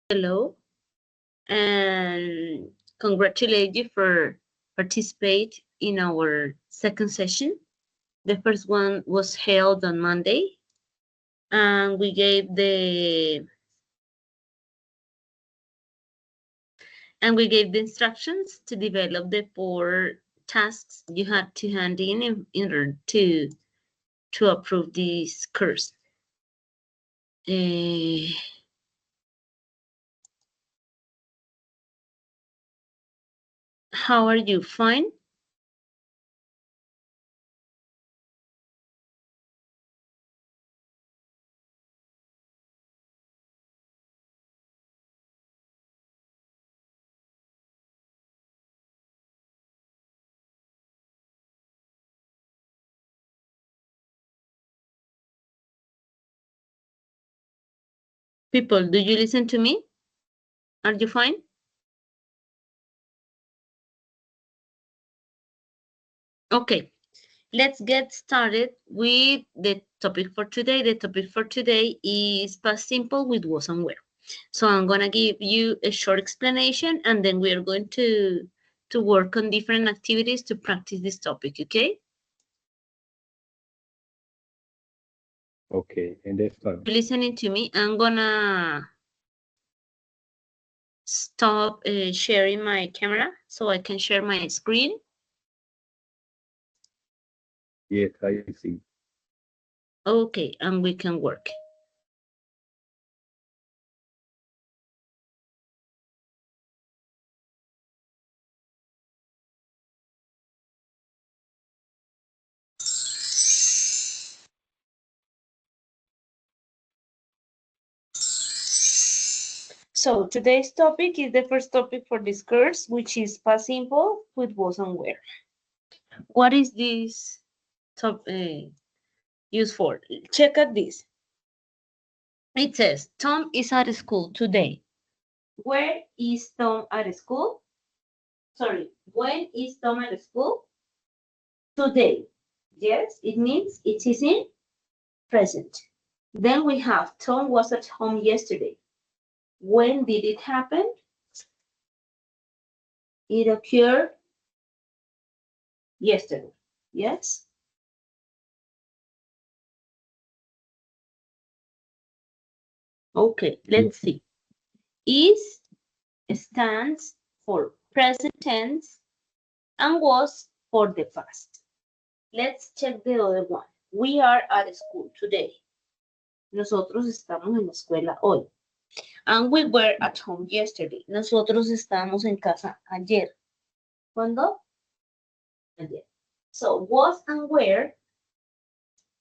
Hello, and congratulate you for participate in our second session. The first one was held on Monday, and we gave the instructions to develop the 4 tasks you had to hand in order to approve this course. How are you? Fine? People, do you listen to me? Are you fine? Okay, let's get started with the topic for today. The topic for today is past simple with was and where. So I'm gonna give you a short explanation, and then we are going to work on different activities to practice this topic, okay? Okay, and that's Are fine. you listening to me? I'm gonna stop sharing my camera so I can share my screen. Yes, I see. Okay, and we can work. So today's topic is the first topic for this course, which is past simple with was and where. What is this used for? Check out this. It says, Tom is at school today. Where is Tom at school? Sorry, when is Tom at school? Today. Yes, it means it is in present. Then we have Tom was at home yesterday. When did it happen? It occurred yesterday. Yes? Okay, let's see. Is stands for present tense and was for the past. Let's check the other one. We are at school today. Nosotros estamos en la escuela hoy. And we were at home yesterday. Nosotros estábamos en casa ayer. ¿Cuándo? Ayer. So, was and were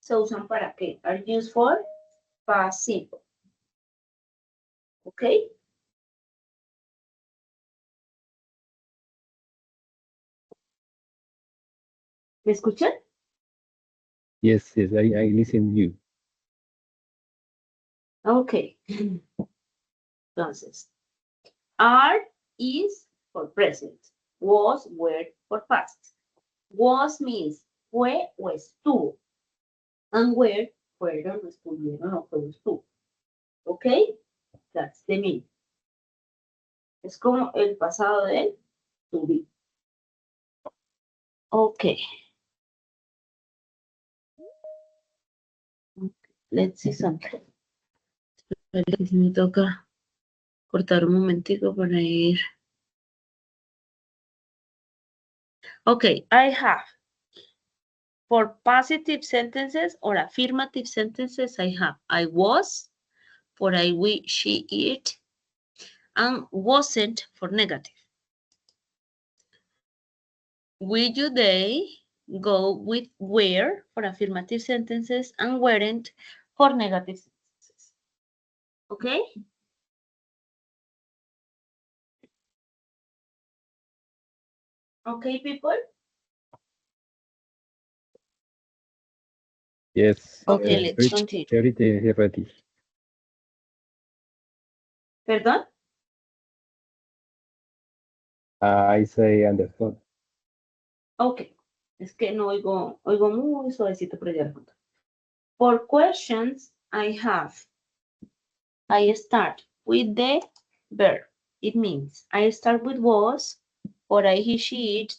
se usan para qué? Are used for past simple. Okay? ¿Me escuchan? Yes, yes, I listen to you. Okay. Entonces, are is for present. Was, were for past. Was means fue o estuvo. And were, fueron, estuvieron o fue o estuvo. Okay? That's the meaning. Es como el pasado de to be. Okay. Let's see something. Espera que si me toca cortar un momentico para ir. Okay, I have. For positive sentences or affirmative sentences, I have I was, for I, we, she, it, and wasn't for negative. Will you, they go with were for affirmative sentences and weren't for negative sentences. Okay? Okay, people? Yes, Okay, let's continue. everything is ready. ¿Perdón? I say understood. Okay. Es que no oigo muy suavecito por allá al fondo. For questions, I start with the verb. It means I start with was, or I, he, she, it,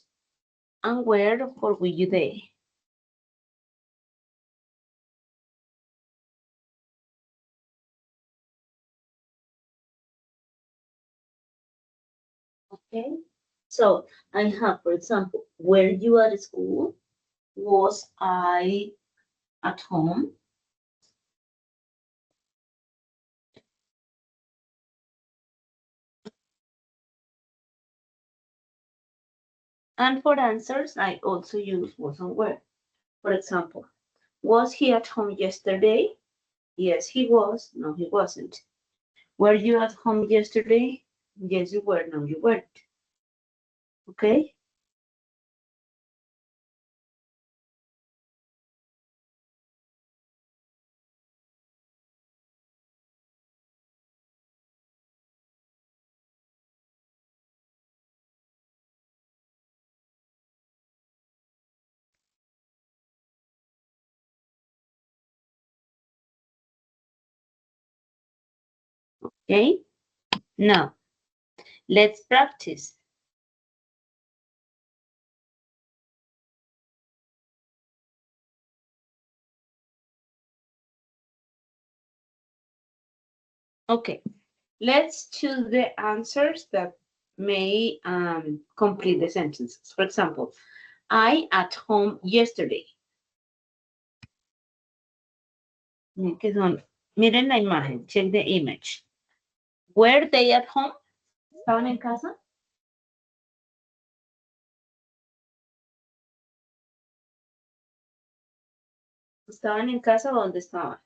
and where for will you they. Okay, so I have, for example, were you at school? Was I at home? And for answers, I also use was and were. For example, was he at home yesterday? Yes, he was. No, he wasn't. Were you at home yesterday? Yes, you were. No, you weren't. Okay? Okay? Now, let's practice. Okay, let's choose the answers that may complete the sentences. For example, I at home yesterday. Miren la imagen, check the image. Were they at home? ¿Estaban en casa? ¿Estaban en casa o dónde estaban?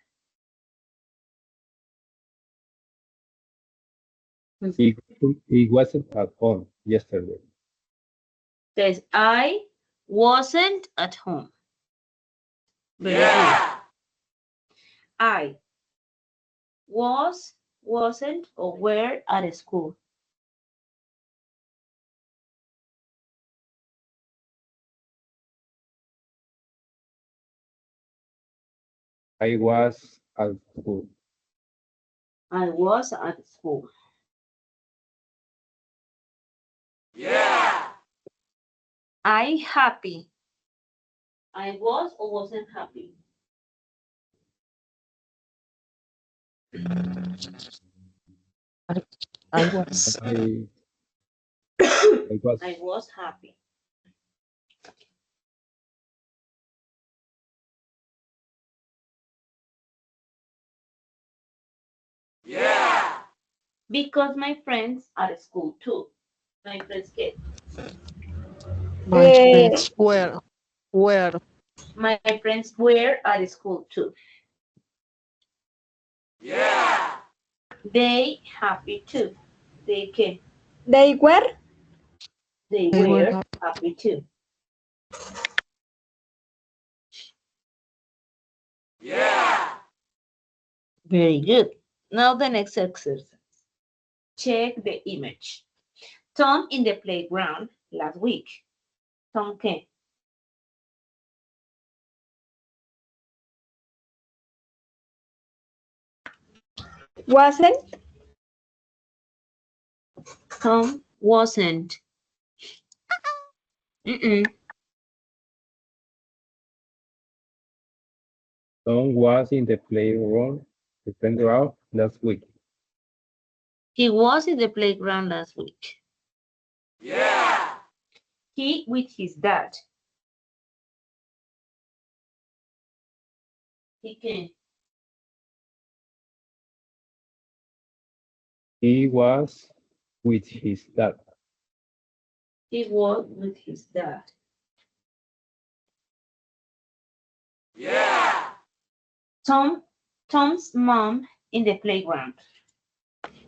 He, he wasn't at home yesterday. Says, I wasn't at home. Very good. I was, wasn't, or were at school. I was at school. I was at school. Yeah. I happy. I was or wasn't happy. I was. I was. I was happy. Yeah. Because my friends are at school too. My friends get. My friends were. My friends were at school too. Yeah. They happy too. They can. They were. They They were were happy. happy too. Yeah. Very good. Now the next exercise. Check the image. Tom in the playground last week. Tom can. Wasn't. Tom wasn't. Tom was in the playground last week. He was in the playground last week. Yeah. He with his dad. He can. He was with his dad. He was with his dad. Yeah. Tom's mom in the playground.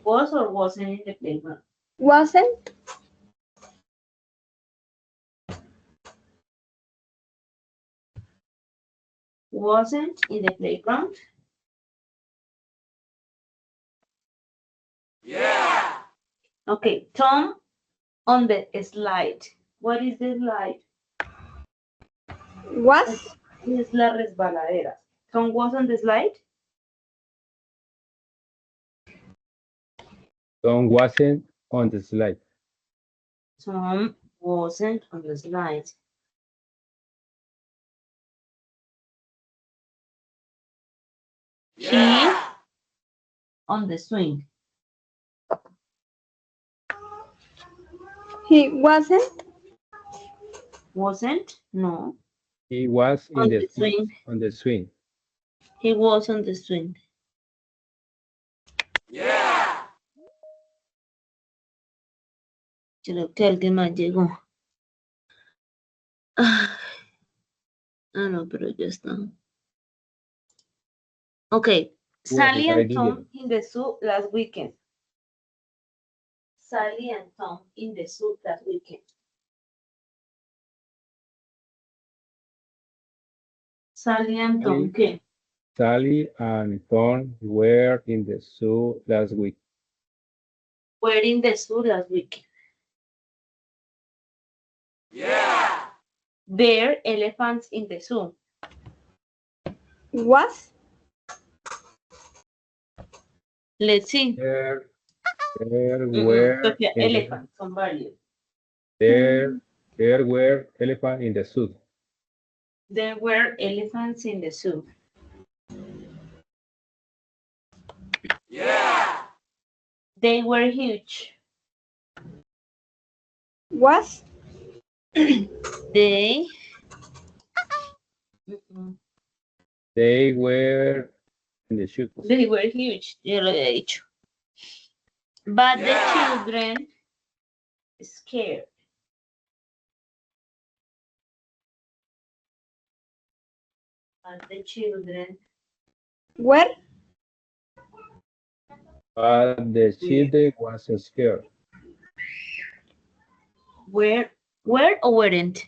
Was or wasn't in the playground? Wasn't. Wasn't in the playground? Yeah. Okay, Tom on the slide. What is the slide? Was. Es la resbaladera. Tom was on the slide? Tom wasn't on the slide. Tom wasn't on the slide. He on the swing. He wasn't. Wasn't? No. He was in On the the swing. on the swing. He was on the swing. Creo que alguien más llegó. Ah, no, pero ya está. Okay. Sally I and did Tom it. in the zoo last weekend. Sally and Tom in the zoo last weekend. Sally and Tom, ¿qué? Sally and Tom were in the zoo last week. Were in the zoo last weekend. There elephants in the zoo. Was. Let's see. There were Sofía, elephants son varios. there were elephants in the zoo. There were elephants in the zoo. They were huge. Was. They They were in the zoo. They were huge, ya lo había dicho. But the children scared. But the children Were. But the children was scared. were or weren't?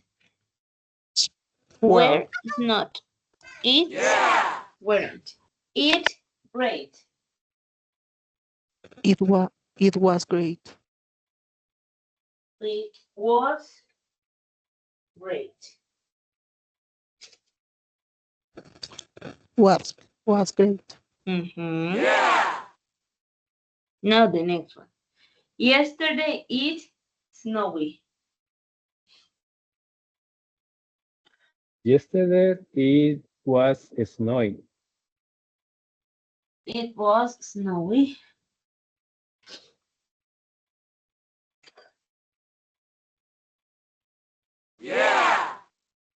Well, Were is not. It weren't. It great. it was great. It was great. Was great. Now the next one. Yesterday it snowy. Yesterday it was snowing. It was snowy.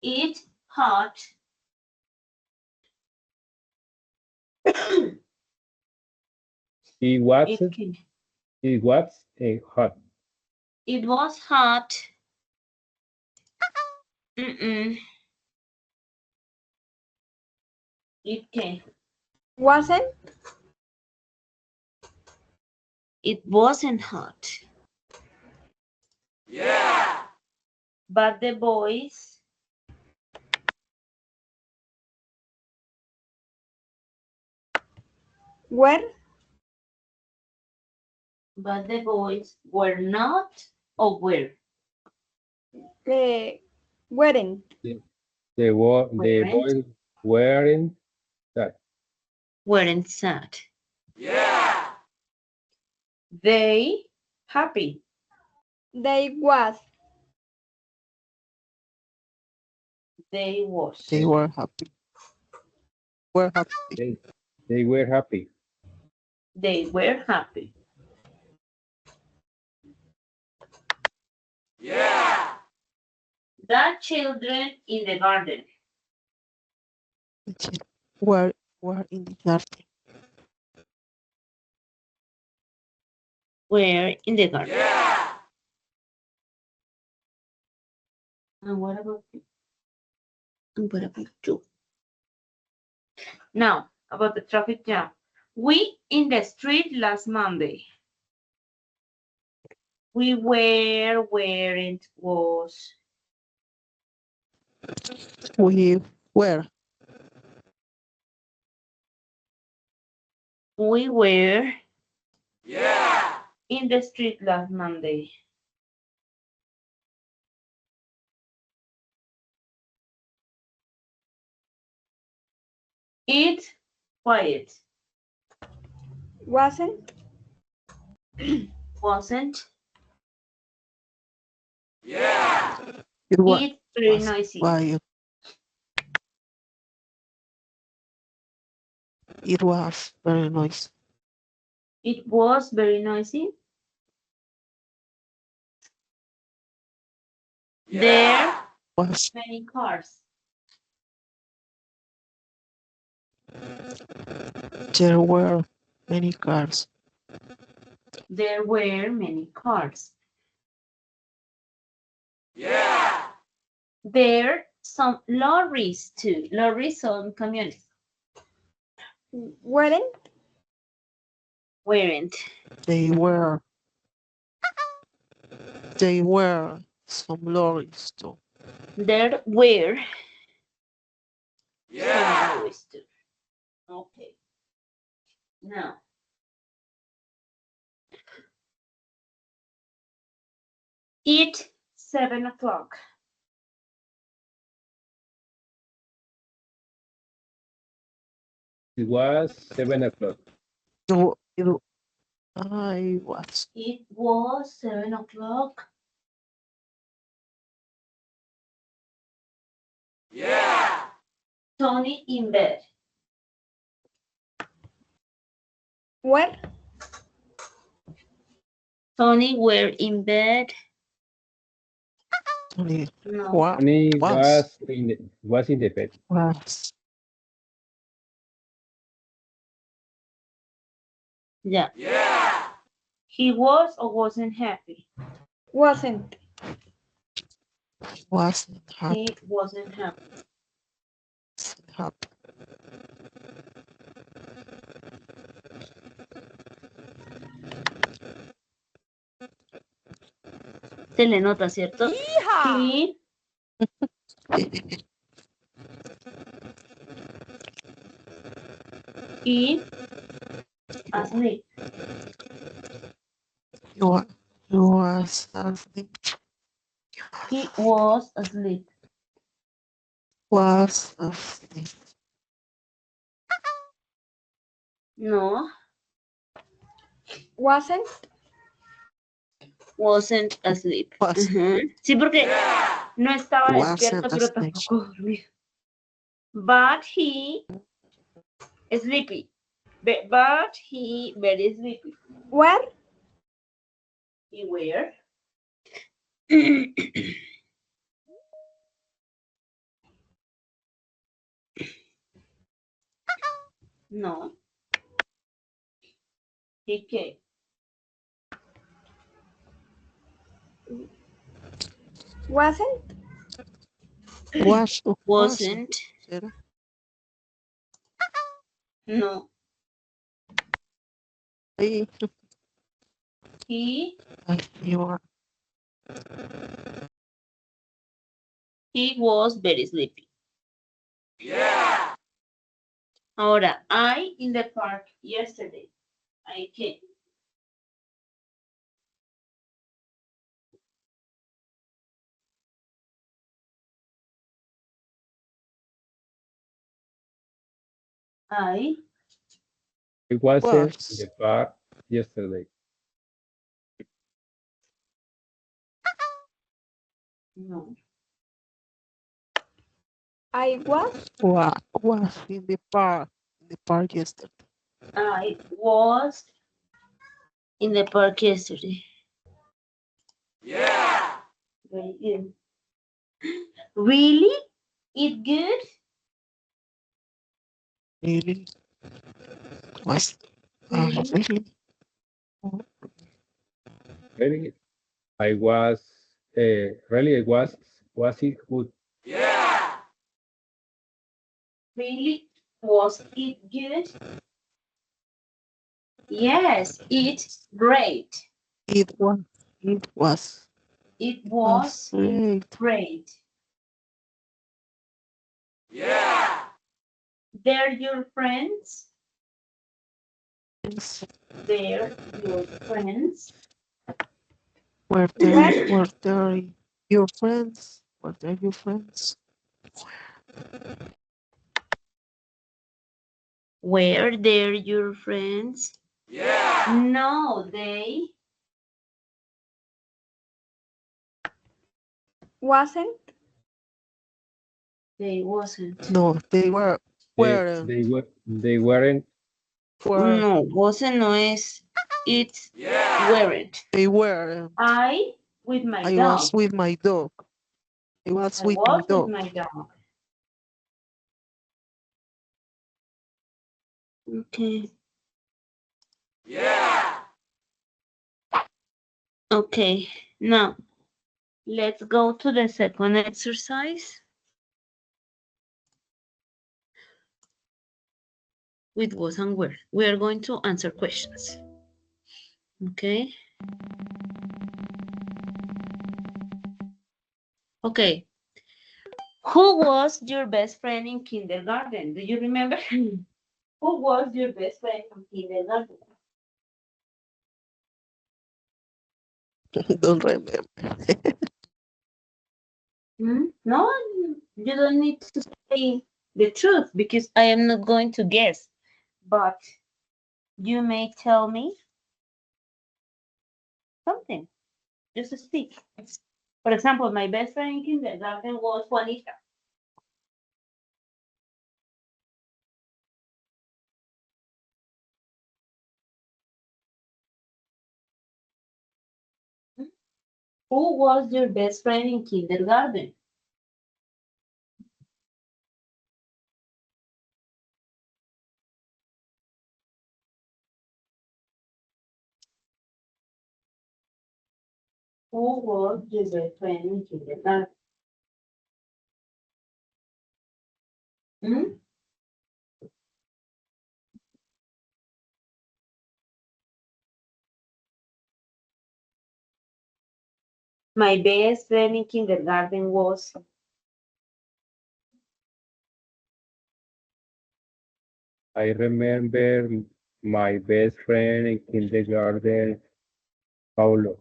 It hot. It was It hot. It was hot. It came. Wasn't. It wasn't hot. But the boys Were. were not or were. Weren't. The Weren't. boys weren't that. Weren't sad. They happy. They was. They was. They were happy. Were happy. They were happy. They were happy. The children in the garden Were in the garden. were in the garden. And what about you? And what about you? Now, about the traffic jam. We in the street last Monday. We were, weren't, was. We were. We were in the street last Monday. It's quiet. Wasn't. Wasn't. It was, It very was noisy. quiet. It was very noisy. It was very noisy. There Was many cars. there were many cars. There were many cars. There some lorries too. Lorries son camiones. Weren't. Weren't. They were some lorries too. There were some lorries too. Okay. Now. It's 7 o'clock. It was 7 o'clock. No, I was It was 7 o'clock. Tony in bed. Where? Tony were in bed. only No. what Tony was was in the bed. was Yeah. He was or wasn't happy. Wasn't. wasn't happy. He wasn't happy. happy. Se le nota, ¿cierto? Sí. Y asleep. You was asleep. He was asleep. Was asleep. No, Wasn't. wasn't asleep. Was Ujú. Sí, porque no estaba Wasn't despierto, pero asleep. tampoco dormido. But he sleepy. But he very sleepy. Where? He were. No. He came. Wasn't. Wasn't. ¿Será? No. Ahí, He you are. He was very sleepy. Ahora, I in the park yesterday. I came. I It wasn't in Was. the park yesterday. no. I was. Was in the park yesterday. I was in the park yesterday. Very good. Really? It good? Really? Was Really? really? Really, I was really it was it good? Really? Was it good? Yes, it's great. It was. It was. It was Great. great. They're your friends. Yes. They're your friends. Were there your friends? Were there your friends? Were they your friends? No, they wasn't, They wasn't. No, they were, They, weren't, they weren't. were, No, wasn't no es. It's weren't. they were. I with my I dog. was with my dog. I was I with my was with dog. my dog. Okay. Okay. Now let's go to the second exercise. With was and were. We are going to answer questions. Okay. Okay. Who was your best friend in kindergarten? Do you remember? Who was your best friend in kindergarten? Don't remember. No, you don't need to say the truth because I am not going to guess. But you may tell me something. Just speak. For example, my best friend in kindergarten was Juanita. Who was your best friend in kindergarten? Who was your best friend in kindergarten? Hmm? My best friend in kindergarten was I remember my best friend in kindergarten, Paulo.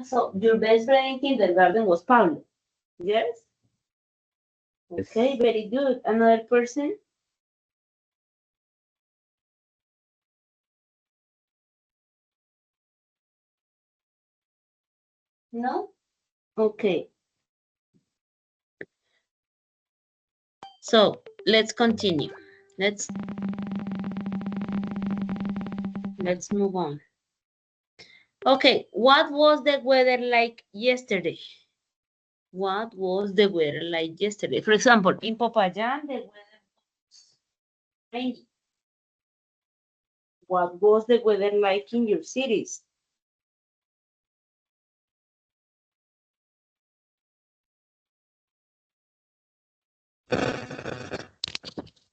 so your best friend in kindergarten was Paulo. Yes? Yes. Okay, very good. Another person? No? Okay. So let's continue. Let's move on. Okay, what was the weather like yesterday? What was the weather like yesterday? For example, in Popayán, the weather was rainy. What was the weather like in your cities?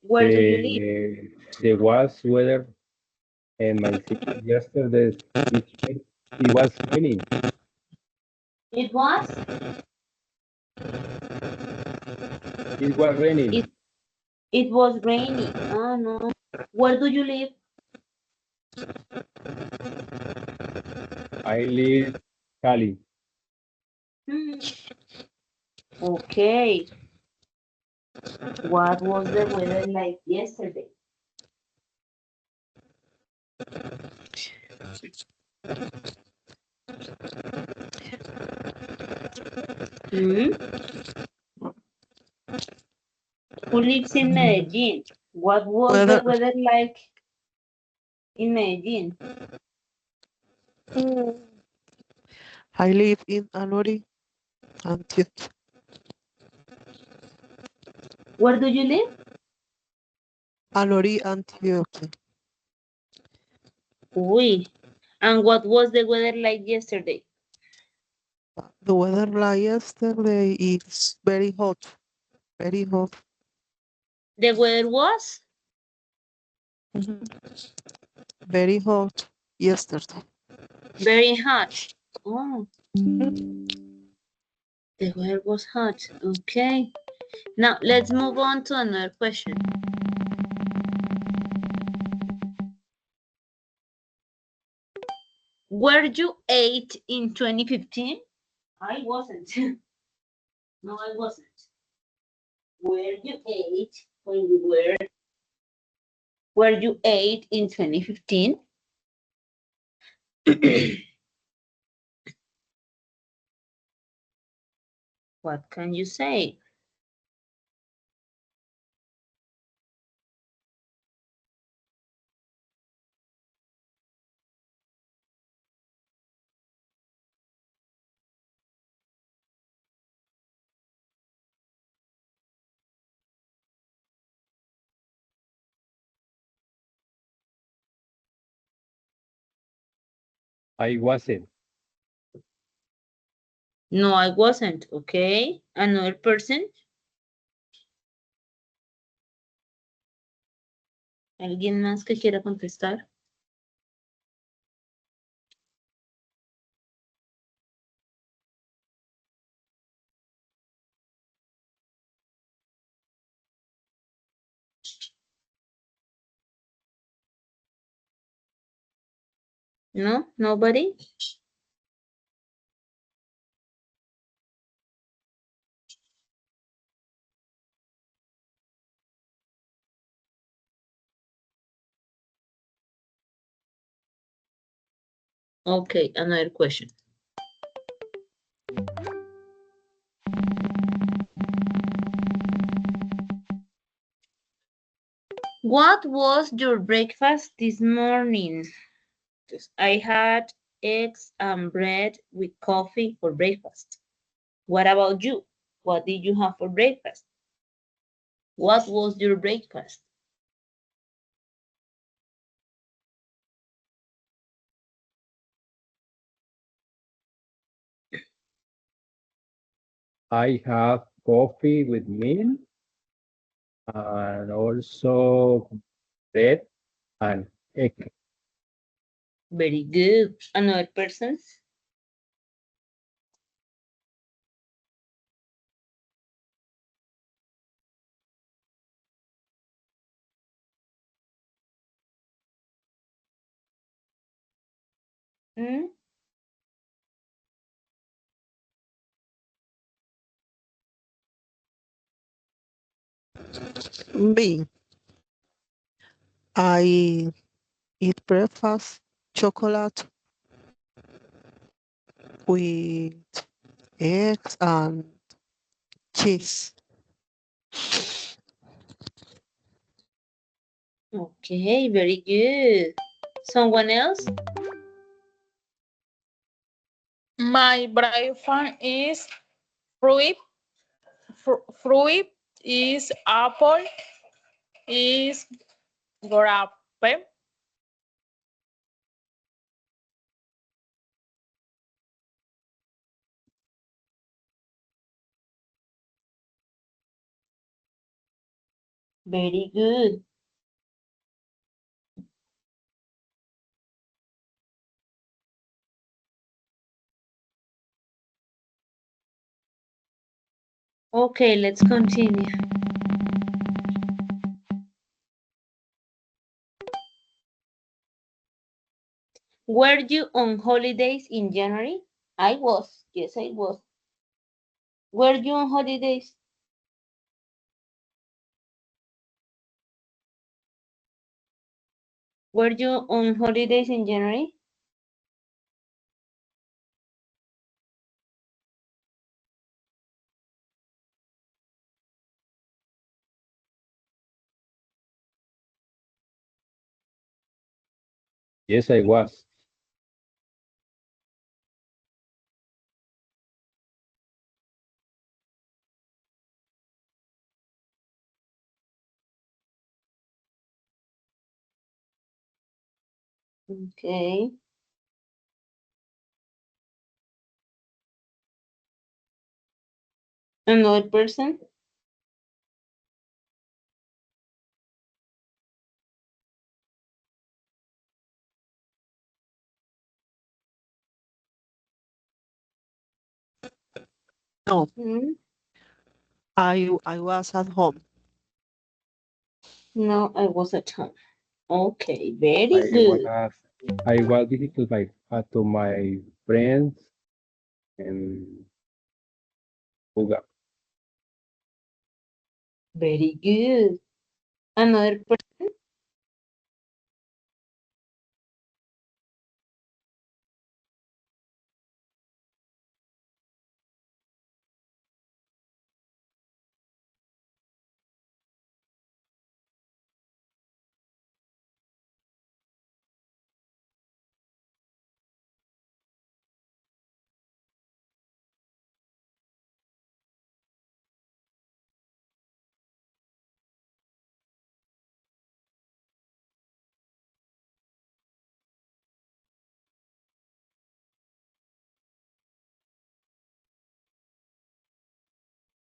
Where do you live? The was weather in my city yesterday. It was raining. It was? It was raining. It was rainy. Oh no. Where do you live? I live Cali. Hmm. Okay. What was the weather like yesterday? Hmm? Who lives in Medellin? What was the Weather, weather like in Medellin? I live in Anori, Antioch. Where do you live? Anori, Antioch. Uy. And what was the weather like yesterday? The weather like yesterday is very hot. Very hot. The weather was? Very hot yesterday. Very hot. Oh, the weather was hot. Okay. Now let's move on to another question. Were you 8 in 2015? I wasn't. No, I wasn't. Were you 8 when you were you 8 in 2015? What can you say? I wasn't. No, I wasn't. Okay. Another person. ¿Alguien más que quiera contestar? No, nobody. Okay, another question. What was your breakfast this morning? I had eggs and bread with coffee for breakfast. What about you? What did you have for breakfast? What was your breakfast? I have coffee with milk and also bread and egg. Very good. Another person? Hmm? B. I eat breakfast, chocolate with eggs and cheese. Okay, very good. Someone else? My breakfast is fruit. Fruit is apple, is grape. Very good. Okay, let's continue. Were you on holidays in January? I was. Yes, I was. Were you on holidays? Were you on holidays in January? Yes, I was. Okay. Another person? No, Hmm? I was at home. No, I was at home. Okay, very I good. was I was visiting to my friends in Buga. Very good. Another person?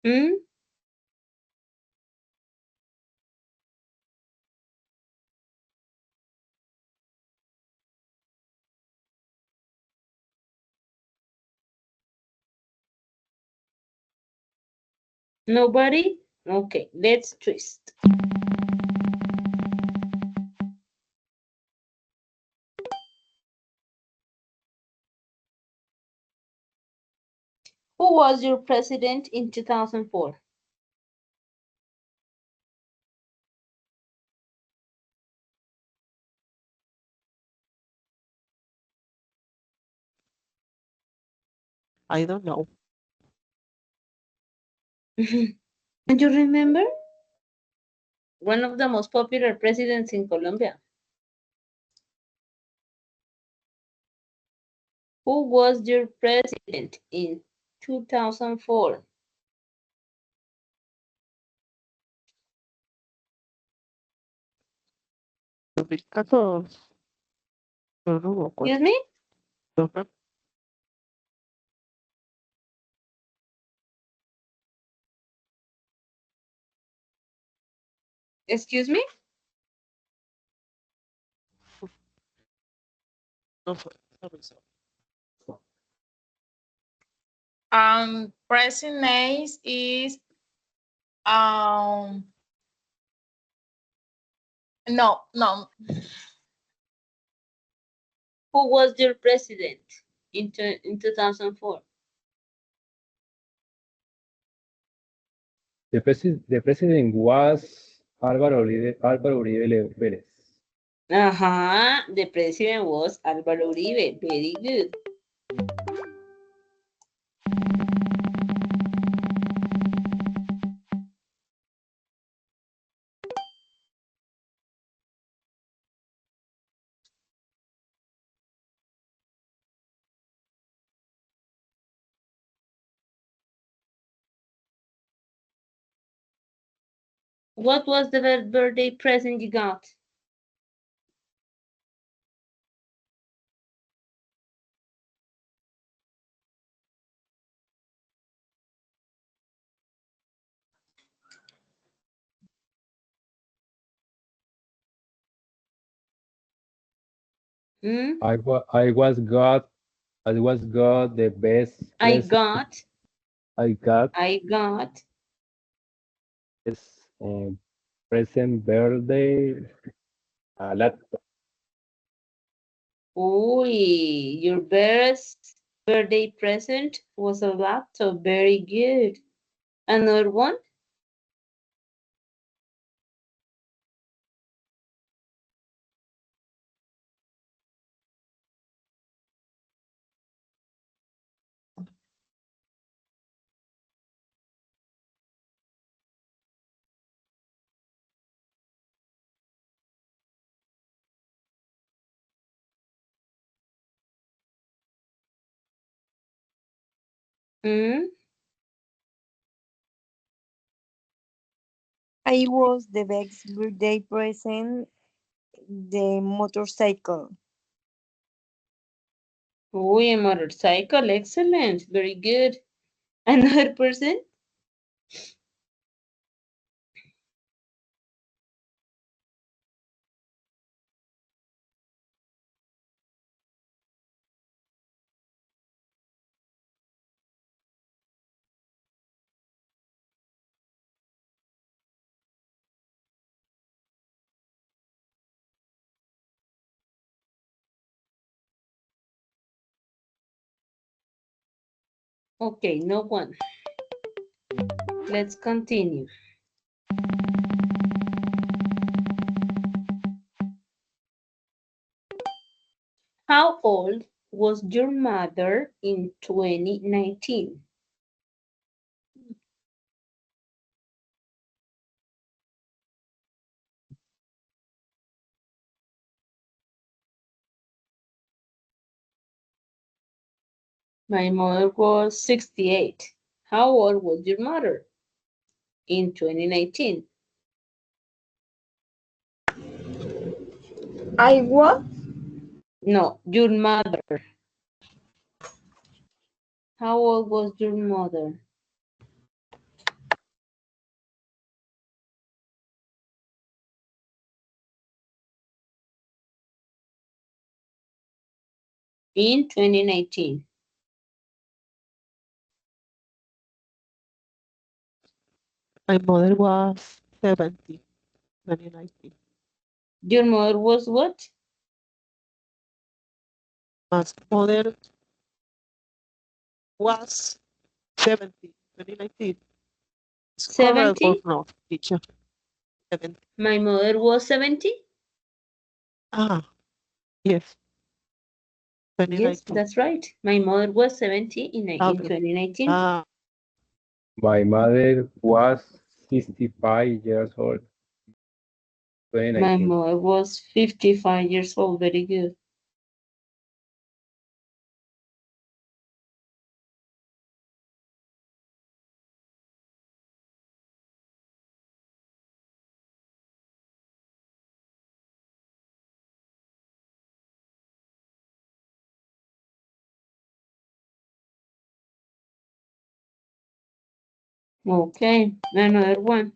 Hmm? Nobody? Okay, let's twist. Who was your president in 2004? I don't know. And you remember? One of the most popular presidents in Colombia. Who was your president in 2004? 2014. Yo no me acuerdo. Excuse me? Ajá. Excuse me? No sé. Sorry, sorry. Present name is no. Who was your president in 2004? The president was Álvaro Uribe Vélez. The president was Álvaro Uribe. Very good. What was the birthday present you got? Hmm? I was got the best I present. I got this present birthday laptop. Ooh, your best birthday present was a laptop. Very good. Another one? Hmm? I was the best birthday present, the motorcycle. Ooh, a motorcycle. Excellent. Very good. Another person? Okay, no one. Let's continue. How old was your mother in 2019? My mother was 68. How old was your mother in 2019? I was No, your mother. How old was your mother? in 2019? My mother was 70, 2019. Your mother was what? My mother was 70, 2019. It's correct or 70? no, teacher? 70. My mother was 70? Ah, yes, Yes, 2019. that's right. My mother was 70 in Okay. 2019. Ah, My mother was 65 years old. My 2019. mother was 55 years old. Very good. Okay, another one.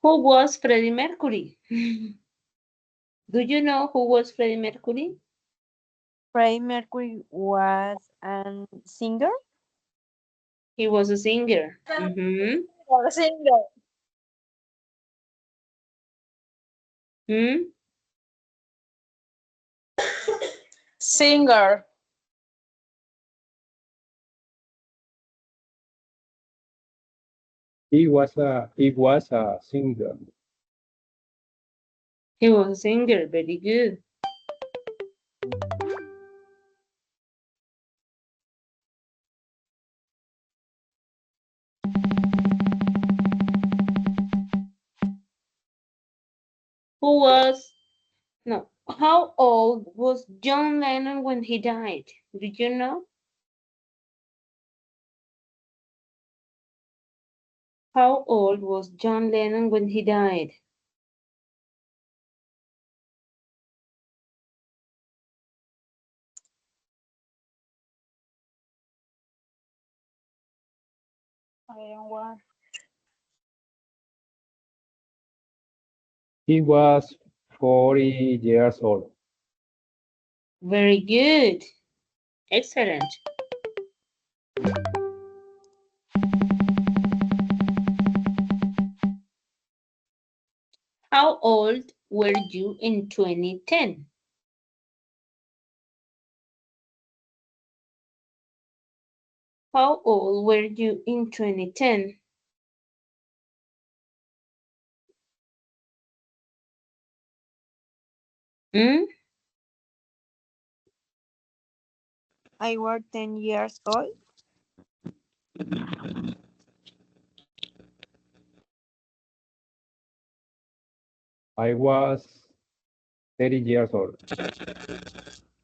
Who was Freddie Mercury? Do you know who was Freddie Mercury? Freddie Mercury was a singer. He was a singer. Mhm. Or singer. Hmm? Singer. He was a singer. He was a singer. Very good. Who was, no, how old was John Lennon when he died? Did you know? How old was John Lennon when he died? I don't want. He was 40 years old. Very good. Excellent. How old were you in 2010? How old were you in 2010? Hmm? I was 10 years old. I was 30 years old.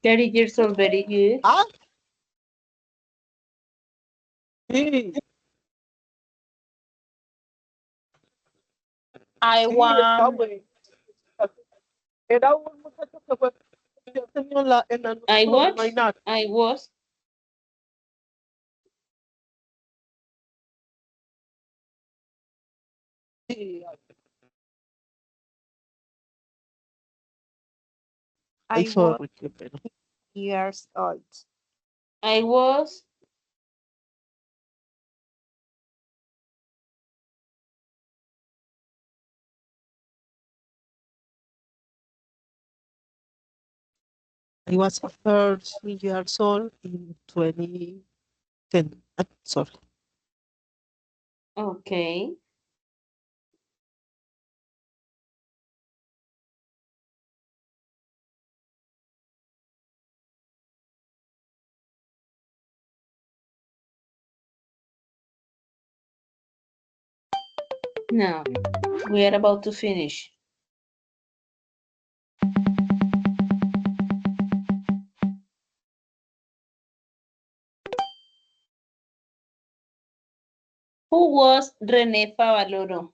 30 years old. Very good. ah, sí, I sí, está want. bueno. Era un muchacho que fue, yo tenía en la I no, what? no hay nada. I was. Sí, I ay, was sorry, qué pena. years old. I was. I was 13 years old in 2010. Sorry. Okay. Now, we are about to finish. Who was René Favaloro?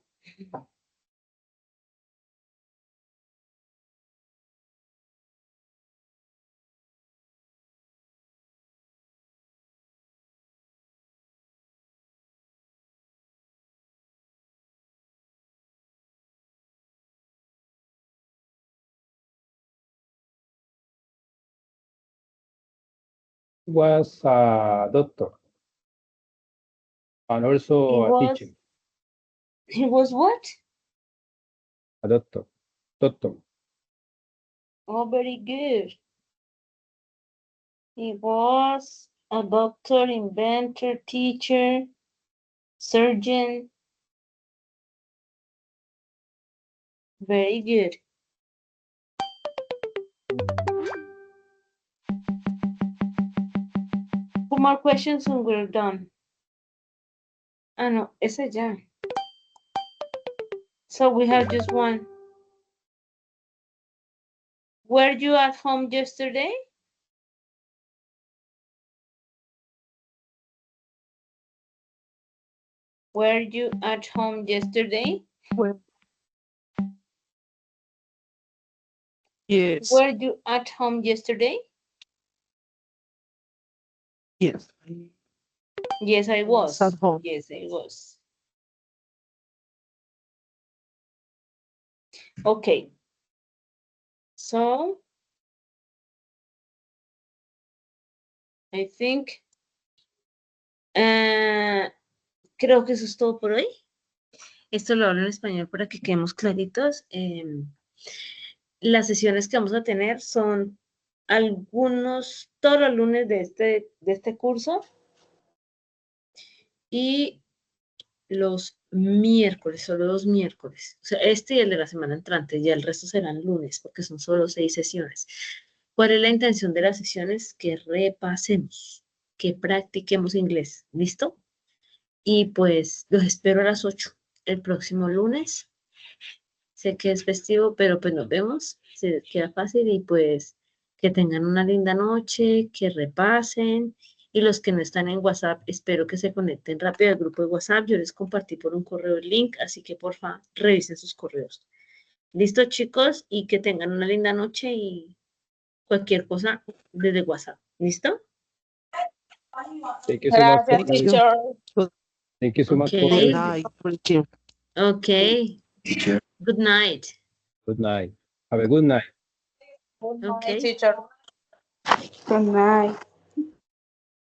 Was a doctor and also He a was- teacher. He was what? A doctor. Doctor. Oh, very good. He was a doctor, inventor, teacher, surgeon. Very good. Two more questions and we're done. Ah, no, ese ya. So we have just one. Were you at home yesterday? Were you at home yesterday? Well, yes, Were you at home yesterday? yes. Yes, I was was. at home. Yes, I was. Okay. So, I think, creo que eso es todo por hoy. Esto lo hablo en español para que quedemos claritos. Las sesiones que vamos a tener son todos los lunes de este curso y los miércoles, solo los miércoles. O sea, este y el de la semana entrante, ya el resto serán lunes porque son solo 6 sesiones. ¿Cuál es la intención de las sesiones? Que repasemos, que practiquemos inglés. ¿Listo? Y pues los espero a las 8 el próximo lunes. Sé que es festivo, pero pues nos vemos. Se queda fácil y pues que tengan una linda noche, que repasen. Y los que no están en WhatsApp, espero que se conecten rápido al grupo de WhatsApp. Yo les compartí por un correo el link, así que porfa, revisen sus correos. Listo, chicos, y que tengan una linda noche y cualquier cosa desde WhatsApp. ¿Listo? Thank you so much. Gracias, Thank you. teacher. Thank you so much. for Okay. Good joining. night. Thank you. Okay. Good night. Good night. Have a good night. Good Okay. night, teacher. Good night.